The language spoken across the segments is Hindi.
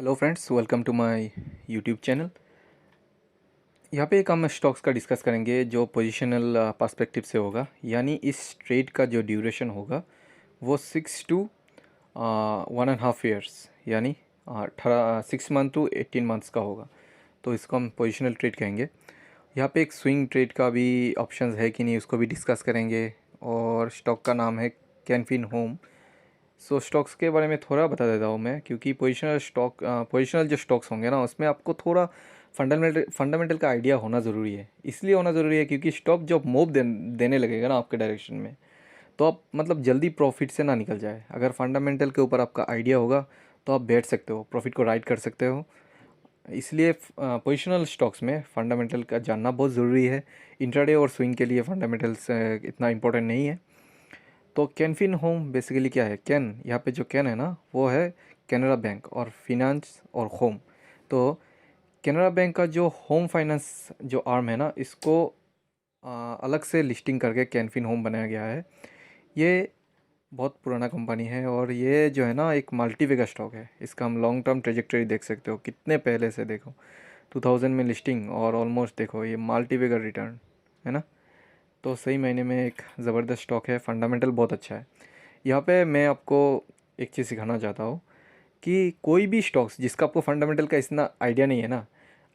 Hello friends, welcome to my YouTube channel. यहाँ पे एक हम स्टॉक्स का डिस्कस करेंगे जो पोजिशनल पर्सपेक्टिव से होगा, यानी इस ट्रेड का जो ड्यूरेशन होगा वो 6 to 1.5 years, यानी 6 मंथ to 18 मंथ्स का होगा। तो इसको हम पोजिशनल ट्रेड कहेंगे। यहाँ पे एक स्विंग ट्रेड का भी ऑप्शंस है कि नहीं, उसको भी डिस्कस करेंगे। और स्टॉक का नाम है कैनफिन होम। स्टॉक्स के बारे में थोड़ा बता देता हूँ मैं, क्योंकि पोजिशनल जो स्टॉक्स होंगे ना, उसमें आपको थोड़ा फंडामेंटल का आइडिया होना ज़रूरी है। इसलिए होना ज़रूरी है क्योंकि स्टॉक जब देने लगेगा ना आपके डायरेक्शन में, तो आप मतलब जल्दी प्रॉफिट से ना निकल जाए। अगर फंडामेंटल के ऊपर आपका आइडिया होगा तो आप बैठ सकते हो, प्रॉफिट को राइड कर सकते हो। इसलिए पोजिशनल स्टॉक्स में फंडामेंटल का जानना बहुत ज़रूरी है। इंट्राडे और स्विंग के लिए फंडामेंटल्स इतना इंपॉर्टेंट नहीं है। तो कैनफिन होम बेसिकली क्या है? कैन, यहाँ पे जो कैन है ना, वो है कैनरा बैंक और फिनांस और होम। तो कैनरा बैंक का जो होम फाइनेंस जो आर्म है ना, इसको अलग से लिस्टिंग करके कैनफिन होम बनाया गया है। ये बहुत पुराना कंपनी है और ये जो है ना एक मल्टीवेगा स्टॉक है। इसका हम लॉन्ग टर्म ट्रेजेक्टरी देख सकते हो, कितने पहले से देखो 2000 में लिस्टिंग और ऑलमोस्ट देखो ये मल्टीवेगा रिटर्न है ना। तो सही महीने में एक ज़बरदस्त स्टॉक है, फंडामेंटल बहुत अच्छा है। यहाँ पे मैं आपको एक चीज़ सिखाना चाहता हूँ कि कोई भी स्टॉक्स जिसका आपको फंडामेंटल का इतना आइडिया नहीं है ना,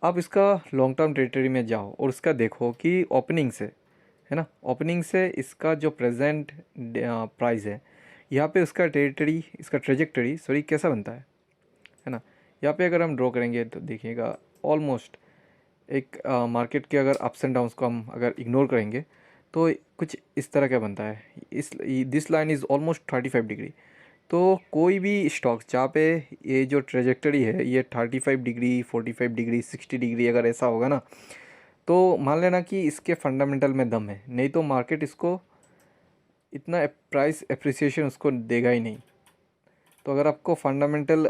आप इसका लॉन्ग टर्म टेरिटरी में जाओ और उसका देखो कि ओपनिंग से, है ना, ओपनिंग से इसका जो प्रेजेंट प्राइस है, यहाँ पे उसका टेरिटरी, इसका ट्रेजेक्टरी सॉरी कैसा बनता है ना। यहाँ पे अगर हम ड्रॉ करेंगे तो देखिएगा ऑलमोस्ट एक मार्केट के अगर अप्स एंड डाउन्स को हम अगर इग्नोर करेंगे तो कुछ इस तरह का बनता है। इस this line is almost 35 degree. तो कोई भी स्टॉक जहाँ पे ये जो ट्रेजेक्टरी है ये 35 डिग्री, 45 डिग्री, 60 डिग्री अगर ऐसा होगा ना, तो मान लेना कि इसके फंडामेंटल में दम है, नहीं तो मार्केट इसको इतना प्राइस एप्रिसिएशन उसको देगा ही नहीं। तो अगर आपको फंडामेंटल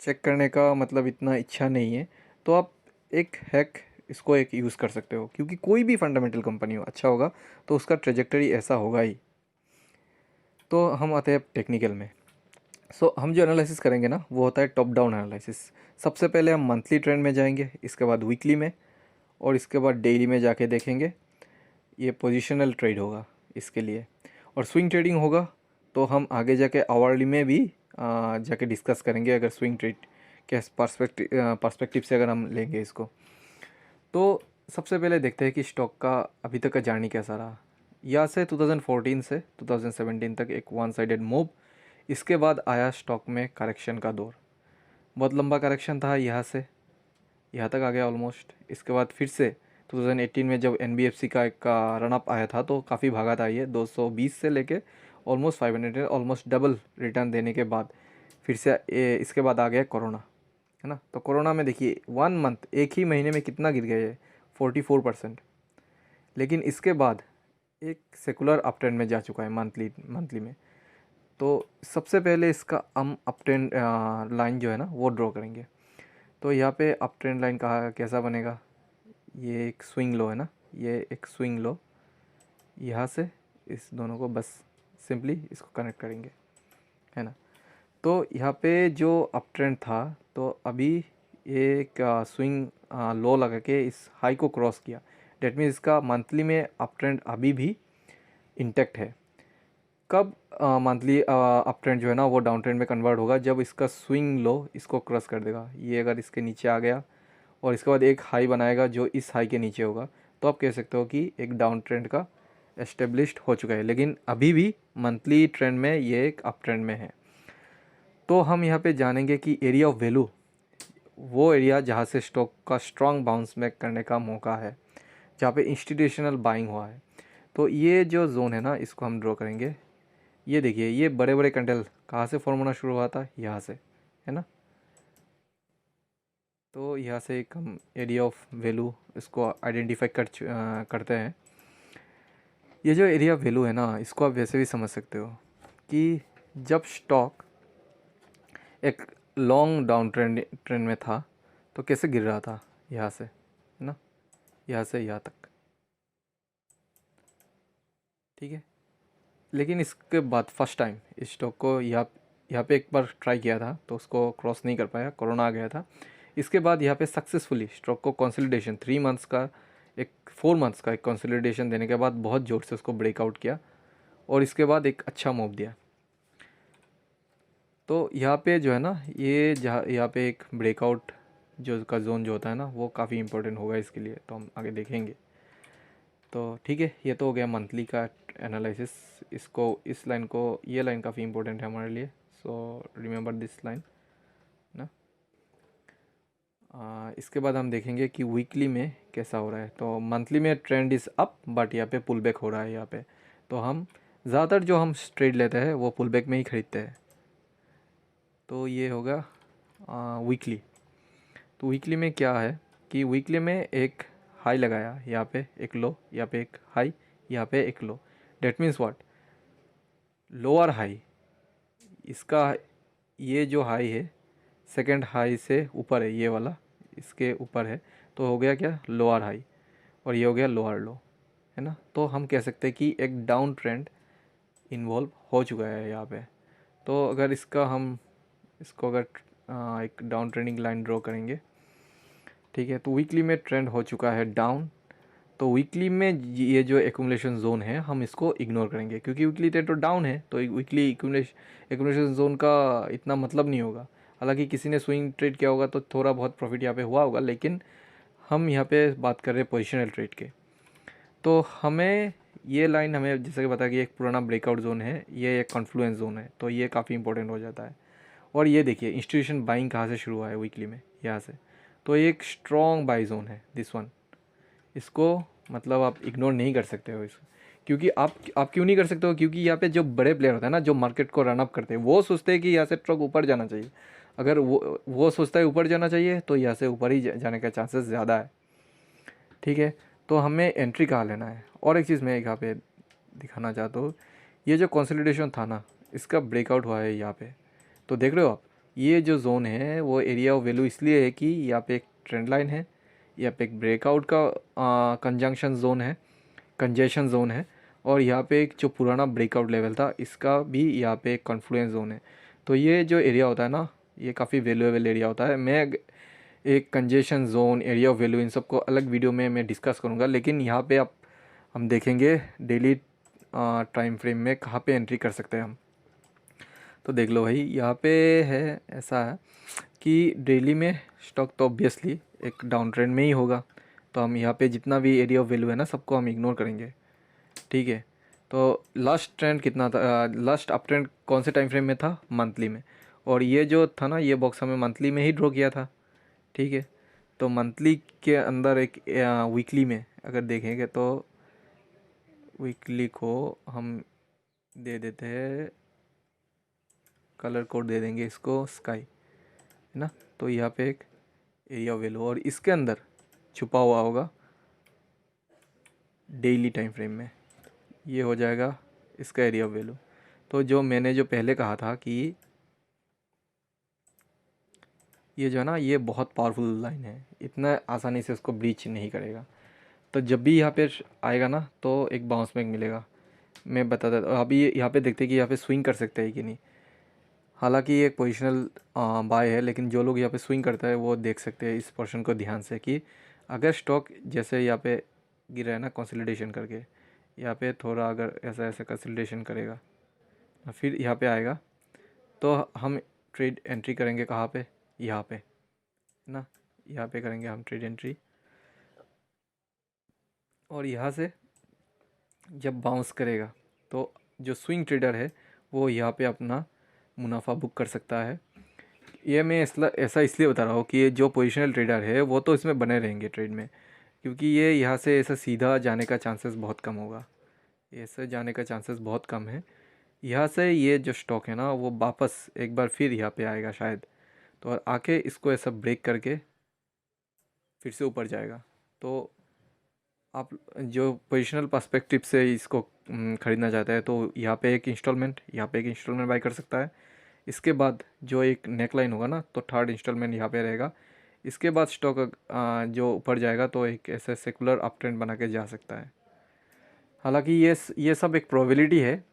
चेक करने का मतलब इतना इच्छा नहीं है, तो आप एक हैक इसको एक यूज़ कर सकते हो, क्योंकि कोई भी फंडामेंटल कंपनी हो अच्छा होगा तो उसका ट्रेजेक्टरी ऐसा होगा ही। तो हम आते हैं टेक्निकल में। हम जो एनालिसिस करेंगे ना, वो होता है टॉप डाउन एनालिसिस। सबसे पहले हम मंथली ट्रेंड में जाएंगे, इसके बाद वीकली में, और इसके बाद डेली में जाके देखेंगे। ये पोजिशनल ट्रेड होगा इसके लिए। और स्विंग ट्रेडिंग होगा तो हम आगे जाके आवरली में भी जाके डिस्कस करेंगे, अगर स्विंग ट्रेड के पर्सपेक्टिव से अगर हम लेंगे इसको। तो सबसे पहले देखते हैं कि स्टॉक का अभी तक का जर्नी कैसा रहा। यहाँ से 2014 से 2017 तक एक वन साइडेड मूव। इसके बाद आया स्टॉक में करेक्शन का दौर। बहुत लंबा करेक्शन था, यहाँ तक आ गया ऑलमोस्ट। इसके बाद फिर से 2018 में जब NBFC का एक रन अप आया था तो काफ़ी भागा था ये, 220 से लेके ऑलमोस्ट 500, ऑलमोस्ट डबल रिटर्न देने के बाद फिर से इसके बाद आ गया कोरोना, है ना। तो कोरोना में देखिए 1 मंथ, एक ही महीने में कितना गिर गया ये, 44%। लेकिन इसके बाद एक सेकुलर अप ट्रेंड में जा चुका है मंथली मंथली में। तो सबसे पहले इसका हम अप ट्रेंड लाइन जो है ना वो ड्रॉ करेंगे। तो यहाँ पे अप ट्रेंड लाइन कहाँ कैसा बनेगा, ये एक स्विंग लो है ना, ये एक स्विंग लो। यहाँ से इस दोनों को बस सिंपली इसको कनेक्ट करेंगे, है ना। तो यहाँ पे जो अप ट्रेंड था, तो अभी एक स्विंग लो लगा के इस हाई को क्रॉस किया। डेट मीन्स इसका मंथली में अप ट्रेंड अभी भी इंटैक्ट है। कब मंथली अप ट्रेंड जो है ना वो डाउन ट्रेंड में कन्वर्ट होगा, जब इसका स्विंग लो इसको क्रॉस कर देगा। ये अगर इसके नीचे आ गया और इसके बाद एक हाई बनाएगा जो इस हाई के नीचे होगा, तो आप कह सकते हो कि एक डाउन ट्रेंड का एस्टेब्लिश्ड हो चुका है। लेकिन अभी भी मंथली ट्रेंड में ये एक अप ट्रेंड में है। तो हम यहाँ पे जानेंगे कि एरिया ऑफ वैल्यू, वो एरिया जहाँ से स्टॉक का स्ट्रॉन्ग बाउंस बैक करने का मौका है, जहाँ पे इंस्टीट्यूशनल बाइंग हुआ है। तो ये जो जोन है ना, इसको हम ड्रॉ करेंगे। ये देखिए, ये बड़े बड़े कैंडल कहाँ से फॉर्म होना शुरू हुआ था, यहाँ से, है ना। तो यहाँ से एक हम एरिया ऑफ वैल्यू इसको आइडेंटिफाई करते हैं। ये जो एरिया ऑफ वैल्यू है ना, इसको आप वैसे भी समझ सकते हो कि जब स्टॉक एक लॉन्ग डाउन ट्रेंड में था तो कैसे गिर रहा था, यहाँ से, है ना, यहाँ से यहाँ तक, ठीक है। लेकिन इसके बाद फर्स्ट टाइम इस स्टॉक को यहाँ यहाँ पे एक बार ट्राई किया था तो उसको क्रॉस नहीं कर पाया, कोरोना आ गया था। इसके बाद यहाँ पे सक्सेसफुली स्टॉक को कंसोलिडेशन 3 मंथ्स का, एक 4 मंथ्स का एक कंसोलिडेशन देने के बाद बहुत ज़ोर से उसको ब्रेकआउट किया और इसके बाद एक अच्छा मूव दिया। तो यहाँ पे जो है ना, ये जहाँ यहाँ पे एक ब्रेकआउट जो का जोन जो होता है ना, वो काफ़ी इंपॉर्टेंट होगा इसके लिए, तो हम आगे देखेंगे। तो ठीक है, ये तो हो गया मंथली का एनालिसिस। इसको, इस लाइन को, ये लाइन काफ़ी इंपॉर्टेंट है हमारे लिए, सो रिमेंबर दिस लाइन ना। इसके बाद हम देखेंगे कि वीकली में कैसा हो रहा है। तो मंथली में ट्रेंड इज़ अप, बट यहाँ पे पुल बैक हो रहा है यहाँ पे। तो हम ज़्यादातर जो हम ट्रेड लेते हैं वो पुल बैक में ही खरीदते हैं। तो ये होगा वीकली। तो वीकली में क्या है कि वीकली में एक हाई लगाया, यहाँ पे एक लो, यहाँ पे एक हाई, यहाँ पे एक low. Date means what, lower high इसका, ये जो हाई है सेकंड हाई से ऊपर है, ये वाला इसके ऊपर है, तो हो गया क्या, लोअर हाई, और ये हो गया लोअर लो, है ना। तो हम कह सकते हैं कि एक डाउन ट्रेंड इन्वॉल्व हो चुका है यहाँ पे। तो अगर इसका हम इसको अगर एक डाउन ट्रेंडिंग लाइन ड्रॉ करेंगे, ठीक है, तो वीकली में ट्रेंड हो चुका है डाउन। तो वीकली में ये जो एक्यूमुलेशन जोन है हम इसको इग्नोर करेंगे, क्योंकि वीकली ट्रेंड तो डाउन है, तो वीकली एक्यूमुलेशन जोन का इतना मतलब नहीं होगा। हालांकि किसी ने स्विंग ट्रेड किया होगा तो थोड़ा बहुत प्रॉफिट यहाँ पे हुआ होगा, लेकिन हम यहाँ पे बात कर रहे हैं पोजिशनल ट्रेड के। तो हमें ये लाइन, हमें जैसे कि बताया कि एक पुराना ब्रेकआउट जोन है, ये एक कॉन्फ्लुएंस जोन है, तो ये काफ़ी इंपॉर्टेंट हो जाता है। और ये देखिए इंस्टीट्यूशन बाइंग कहाँ से शुरू हुआ है वीकली में, यहाँ से। तो ये एक स्ट्रॉन्ग बाई जोन है दिस वन। इसको मतलब आप इग्नोर नहीं कर सकते हो इसको, क्योंकि आप क्यों नहीं कर सकते हो, क्योंकि यहाँ पे जो बड़े प्लेयर होते हैं ना, जो मार्केट को रन अप करते हैं, वो सोचते हैं कि यहाँ से ट्रक ऊपर जाना चाहिए। अगर वो सोचता है ऊपर जाना चाहिए, तो यहाँ से ऊपर ही जाने का चांसेस ज़्यादा है। ठीक है, तो हमें एंट्री कहाँ लेना है। और एक चीज़ मैं यहाँ पे दिखाना चाहता हूँ, ये जो कंसोलिडेशन था ना, इसका ब्रेकआउट हुआ है यहाँ पे। तो देख रहे हो आप, ये जो जोन है वो एरिया ऑफ वैल्यू इसलिए है कि यहाँ पे एक ट्रेंड लाइन है, यहाँ पे एक ब्रेकआउट का कंजंक्शन जोन है, कंजेशन जोन है, और यहाँ पे एक जो पुराना ब्रेकआउट लेवल था इसका भी यहाँ पे एक कॉन्फ्लुएंस जोन है। तो ये जो एरिया होता है ना, ये काफ़ी वैल्यूएबल एरिया होता है। मैं एक congestion zone, area of value, इन सबको अलग वीडियो में मैं डिस्कस करूँगा, लेकिन यहाँ पे आप हम देखेंगे डेली टाइम फ्रेम में कहाँ पे एंट्री कर सकते हैं हम। तो देख लो भाई, यहाँ पे है, ऐसा है कि डेली में स्टॉक तो ऑब्वियसली एक डाउन ट्रेंड में ही होगा, तो हम यहाँ पे जितना भी एरिया ऑफ वैल्यू है ना, सबको हम इग्नोर करेंगे। ठीक है, तो लास्ट ट्रेंड कितना था, लास्ट अप ट्रेंड कौन से टाइम फ्रेम में था, मंथली में। और ये जो था ना, ये बॉक्स हमें मंथली में ही ड्रॉ किया था। ठीक है, तो मंथली के अंदर एक वीकली में अगर देखेंगे तो वीकली को हम दे देते हैं, कलर कोड दे देंगे इसको स्काई, है ना। तो यहाँ पे एक एरिया वैल्यू, और इसके अंदर छुपा हुआ होगा डेली टाइम फ्रेम में, ये हो जाएगा इसका एरिया वैल्यू। तो जो मैंने जो पहले कहा था कि ये जो है ना, ये बहुत पावरफुल लाइन है, इतना आसानी से उसको ब्रीच नहीं करेगा। तो जब भी यहाँ पे आएगा ना, तो एक बाउंस बैक मिलेगा। मैं बता देता हूँ, अभी यहाँ पे देखते हैं कि यहाँ पे स्विंग कर सकते हैं कि नहीं। हालांकि ये एक पोजिशनल बाय है, लेकिन जो लोग यहाँ पे स्विंग करता है वो देख सकते हैं इस पोर्शन को ध्यान से, कि अगर स्टॉक जैसे यहाँ पे गिरा है ना कंसोलिडेशन करके, यहाँ पे थोड़ा अगर ऐसा ऐसा कंसोलिडेशन करेगा, फिर यहाँ पे आएगा, तो हम ट्रेड एंट्री करेंगे कहाँ पे, यहाँ पे ना, यहाँ पे करेंगे हम ट्रेड एंट्री। और यहाँ से जब बाउंस करेगा, तो जो स्विंग ट्रेडर है वो यहाँ पे अपना मुनाफा बुक कर सकता है। ये मैं ऐसा इसलिए बता रहा हूँ कि ये जो पोजिशनल ट्रेडर है वो तो इसमें बने रहेंगे ट्रेड में, क्योंकि ये यहाँ से ऐसा सीधा जाने का चांसेस बहुत कम होगा, ऐसे जाने का चांसेस बहुत कम है। यहाँ से ये जो स्टॉक है ना, वो वापस एक बार फिर यहाँ पे आएगा शायद, तो आके इसको ऐसा ब्रेक करके फिर से ऊपर जाएगा। तो आप जो पोजिशनल पर्सपेक्टिव से इसको ख़रीदना चाहते हैं, तो यहाँ पे एक इंस्टॉलमेंट बाय कर सकता है। इसके बाद जो एक नेक लाइन होगा ना, तो थर्ड इंस्टॉलमेंट यहाँ पे रहेगा। इसके बाद स्टॉक जो ऊपर जाएगा तो एक ऐसे सेकुलर अप ट्रेंड बना के जा सकता है। हालांकि ये सब एक प्रोबेबिलिटी है,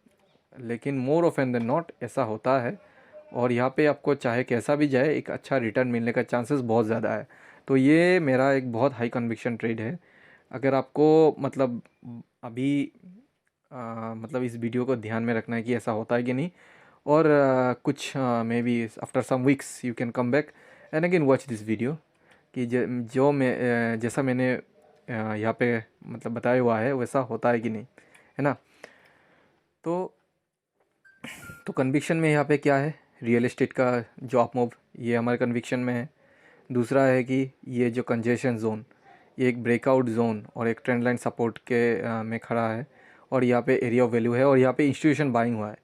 लेकिन मोर ऑफन देन नॉट ऐसा होता है। और यहाँ पे आपको चाहे कैसा भी जाए एक अच्छा रिटर्न मिलने का चांसेस बहुत ज़्यादा है। तो ये मेरा एक बहुत हाई कन्विक्शन ट्रेड है। अगर आपको मतलब अभी मतलब इस वीडियो को ध्यान में रखना है कि ऐसा होता है कि नहीं, और कुछ maybe after some weeks you can come back and again watch this video कि जो मैं जैसा मैंने यहाँ पे मतलब बताया हुआ है वैसा होता है कि नहीं, है ना। तो कन्विक्शन में यहाँ पे क्या है, रियल एस्टेट का जो आप मूव ये हमारे कन्विक्शन में है। दूसरा है कि ये जो कंजेशन जोन, ये एक ब्रेकआउट जोन और एक ट्रेंड लाइन सपोर्ट के में खड़ा है, और यहाँ पे एरिया ऑफ वैल्यू है, और यहाँ पे इंस्टीट्यूशन बाइंग हुआ है,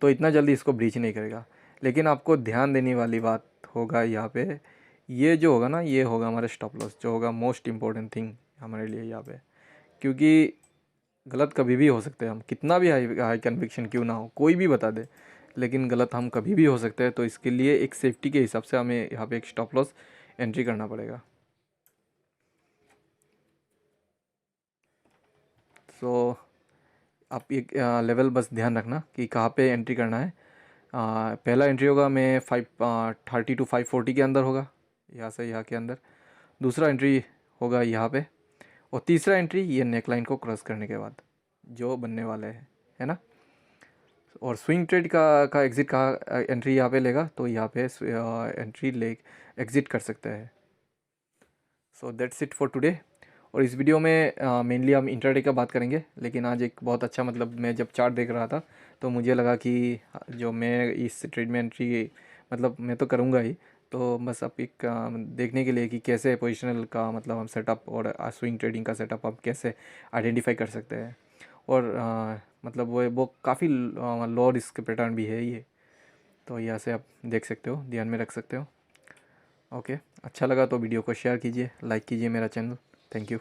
तो इतना जल्दी इसको ब्रीच नहीं करेगा। लेकिन आपको ध्यान देने वाली बात होगा यहाँ पे, ये जो होगा ना, ये होगा हमारे स्टॉप लॉस, जो होगा मोस्ट इम्पोर्टेंट थिंग हमारे लिए यहाँ पे। क्योंकि गलत कभी भी हो सकते हैं हम, कितना भी हाई हाई कन्विक्शन क्यों ना हो, कोई भी बता दे, लेकिन गलत हम कभी भी हो सकते हैं। तो इसके लिए एक सेफ्टी के हिसाब से हमें यहाँ पे एक स्टॉप लॉस एंट्री करना पड़ेगा। सो आप एक लेवल बस ध्यान रखना कि कहाँ पे एंट्री करना है। पहला एंट्री होगा मैं 530 टू 540 के अंदर होगा, यहाँ से यहाँ के अंदर। दूसरा एंट्री होगा यहाँ पे, और तीसरा एंट्री ये नेकलाइन को क्रॉस करने के बाद जो बनने वाले हैं, है ना। और स्विंग ट्रेड का एग्ज़िट का एंट्री यहाँ पे लेगा, तो यहाँ पे एंट्री ले एग्ज़िट कर सकते हैं। So that's it for today. और इस वीडियो में मेनली हम इंट्राडे का बात करेंगे, लेकिन आज एक बहुत अच्छा मतलब मैं जब चार्ट देख रहा था तो मुझे लगा कि जो मैं इस ट्रेड में एंट्री मतलब मैं तो करूँगा ही, तो बस आप एक देखने के लिए कि कैसे पोजिशनल का मतलब हम सेटअप और स्विंग ट्रेडिंग का सेटअप आप कैसे आइडेंटिफाई कर सकते हैं। और मतलब वो काफ़ी लो रिस्क पैटर्न भी है ये, तो यहाँ से आप देख सकते हो, ध्यान में रख सकते हो। ओके, अच्छा लगा तो वीडियो को शेयर कीजिए, लाइक कीजिए मेरा चैनल। Thank you.